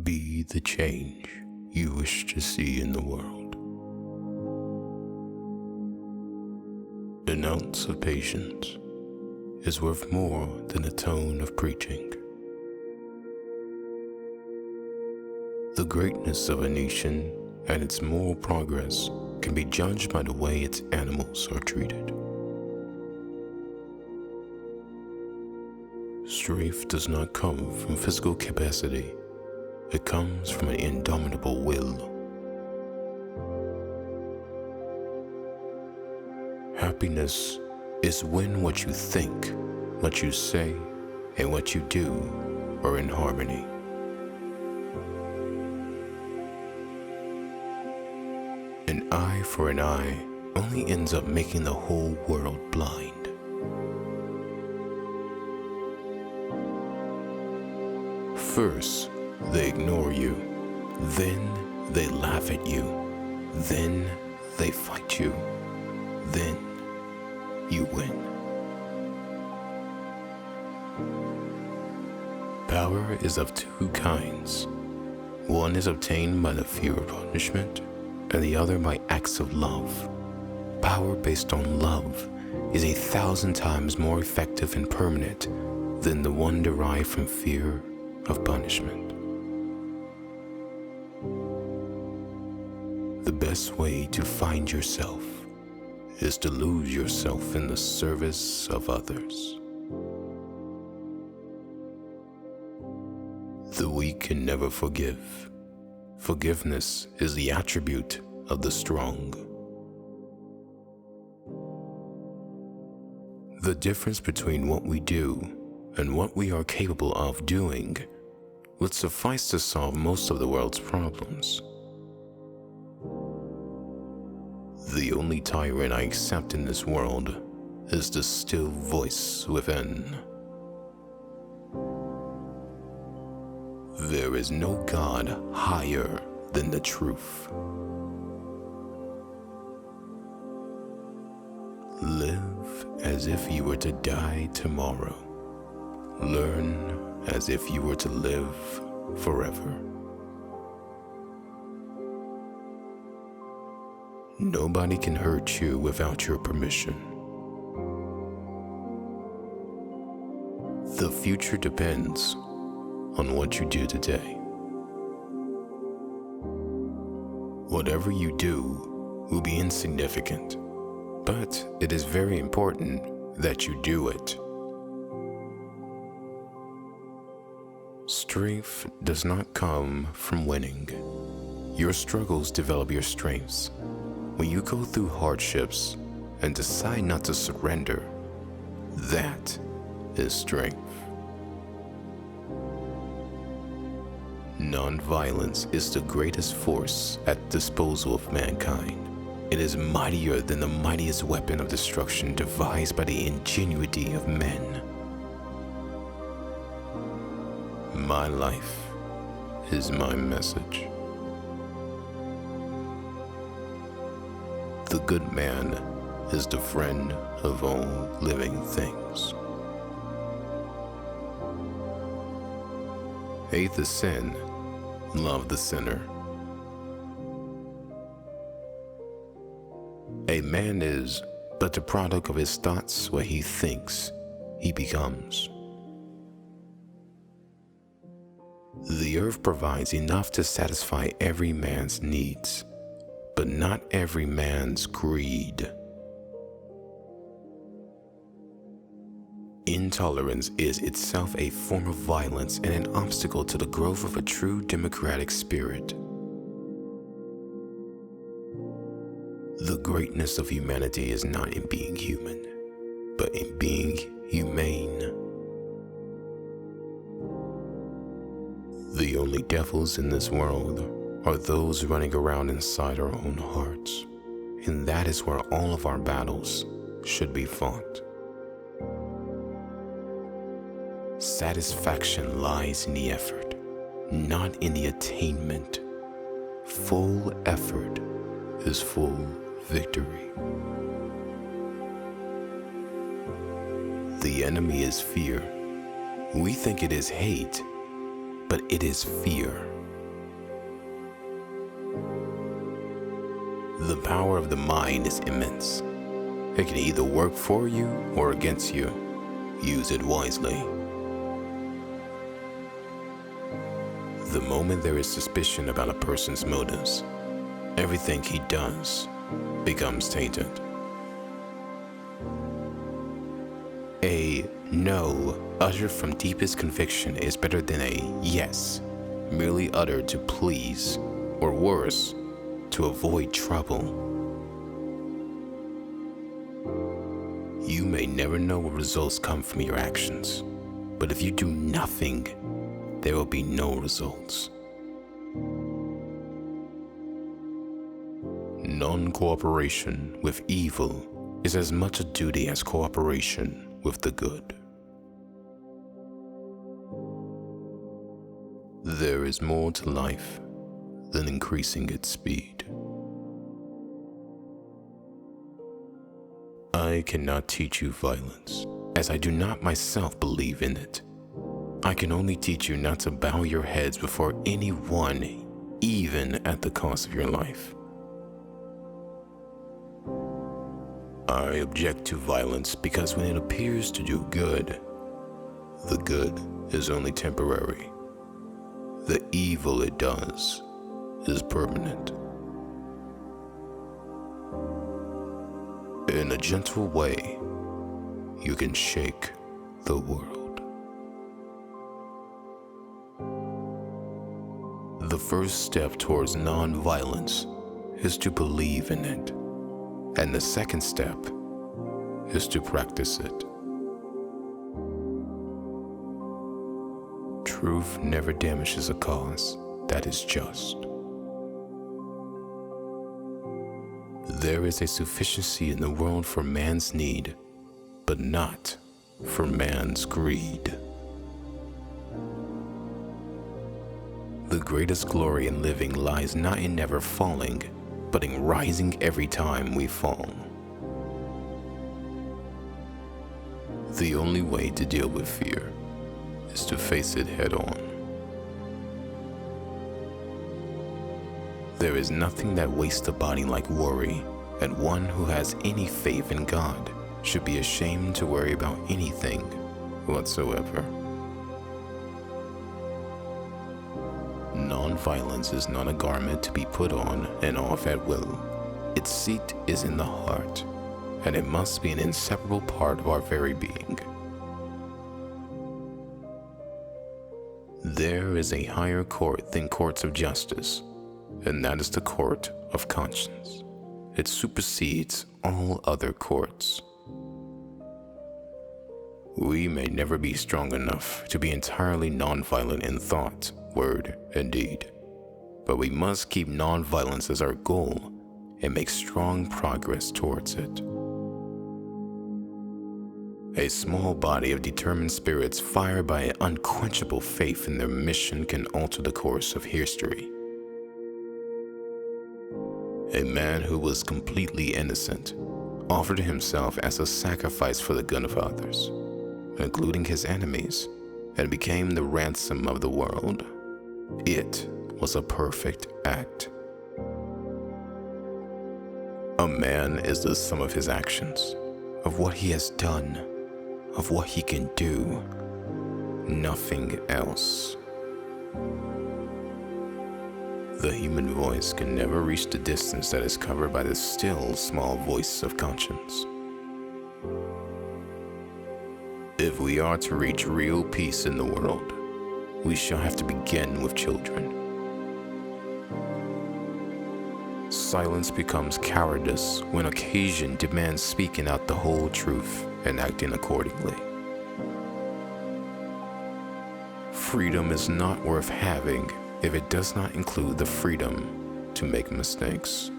Be the change you wish to see in the world. An ounce of patience is worth more than a tone of preaching. The greatness of a nation and its moral progress can be judged by the way its animals are treated. Strength does not come from physical capacity. It comes from an indomitable will. Happiness is when what you think, what you say, and what you do are in harmony. An eye for an eye only ends up making the whole world blind. First, they ignore you, then they laugh at you, then they fight you, then you win. Power is of two kinds. One is obtained by the fear of punishment, and the other by acts of love. Power based on love is 1,000 times more effective and permanent than the one derived from fear of punishment. The best way to find yourself is to lose yourself in the service of others. The weak can never forgive. Forgiveness is the attribute of the strong. The difference between what we do and what we are capable of doing would suffice to solve most of the world's problems. The only tyrant I accept in this world is the still voice within. There is no God higher than the truth. Live as if you were to die tomorrow. Learn as if you were to live forever. Nobody can hurt you without your permission. The future depends on what you do today. Whatever you do will be insignificant, but it is very important that you do it. Strength does not come from winning. Your struggles develop your strengths. When you go through hardships and decide not to surrender, that is strength. Nonviolence is the greatest force at disposal of mankind. It is mightier than the mightiest weapon of destruction devised by the ingenuity of men. My life is my message. The good man is the friend of all living things. Hate the sin, love the sinner. A man is but the product of his thoughts. What he thinks, he becomes. The earth provides enough to satisfy every man's needs, but not every man's greed. Intolerance is itself a form of violence and an obstacle to the growth of a true democratic spirit. The greatness of humanity is not in being human, but in being humane. The only devils in this world are those running around inside our own hearts, and that is where all of our battles should be fought. Satisfaction lies in the effort, not in the attainment. Full effort is full victory. The enemy is fear. We think it is hate, but it is fear. The power of the mind is immense. It can either work for you or against you. Use it wisely. The moment there is suspicion about a person's motives, everything he does becomes tainted. A no uttered from deepest conviction is better than a yes merely uttered to please, or worse, to avoid trouble. You may never know what results come from your actions, but if you do nothing, there will be no results. Non-cooperation with evil is as much a duty as cooperation with the good. There is more to life than increasing its speed. I cannot teach you violence, as I do not myself believe in it. I can only teach you not to bow your heads before anyone, even at the cost of your life. I object to violence because when it appears to do good, the good is only temporary. The evil it does is permanent. In a gentle way, you can shake the world. The first step towards non-violence is to believe in it, and the second step is to practice it. Truth never damages a cause that is just. There is a sufficiency in the world for man's need, but not for man's greed. The greatest glory in living lies not in never falling, but in rising every time we fall. The only way to deal with fear is to face it head on. There is nothing that wastes a body like worry, and one who has any faith in God should be ashamed to worry about anything whatsoever. Non-violence is not a garment to be put on and off at will. Its seat is in the heart, and it must be an inseparable part of our very being. There is a higher court than courts of justice, and that is the court of conscience. It supersedes all other courts. We may never be strong enough to be entirely nonviolent in thought, word, and deed, but we must keep nonviolence as our goal and make strong progress towards it. A small body of determined spirits fired by an unquenchable faith in their mission can alter the course of history. A man who was completely innocent offered himself as a sacrifice for the good of others, including his enemies, and became the ransom of the world. It was a perfect act. A man is the sum of his actions, of what he has done, of what he can do, nothing else. The human voice can never reach the distance that is covered by the still small voice of conscience. If we are to reach real peace in the world, we shall have to begin with children. Silence becomes cowardice when occasion demands speaking out the whole truth and acting accordingly. Freedom is not worth having if it does not include the freedom to make mistakes.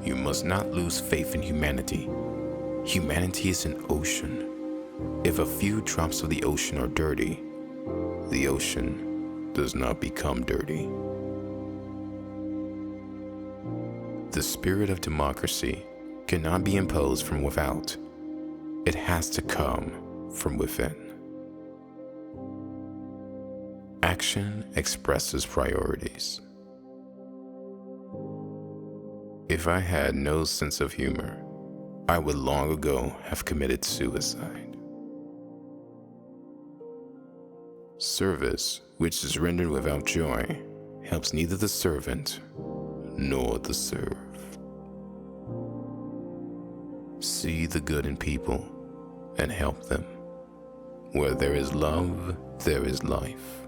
You must not lose faith in humanity. Humanity is an ocean. If a few drops of the ocean are dirty, the ocean does not become dirty. The spirit of democracy cannot be imposed from without. It has to come from within. Action expresses priorities. If I had no sense of humor, I would long ago have committed suicide. Service, which is rendered without joy, helps neither the servant nor the served. See the good in people and help them. Where there is love, there is life.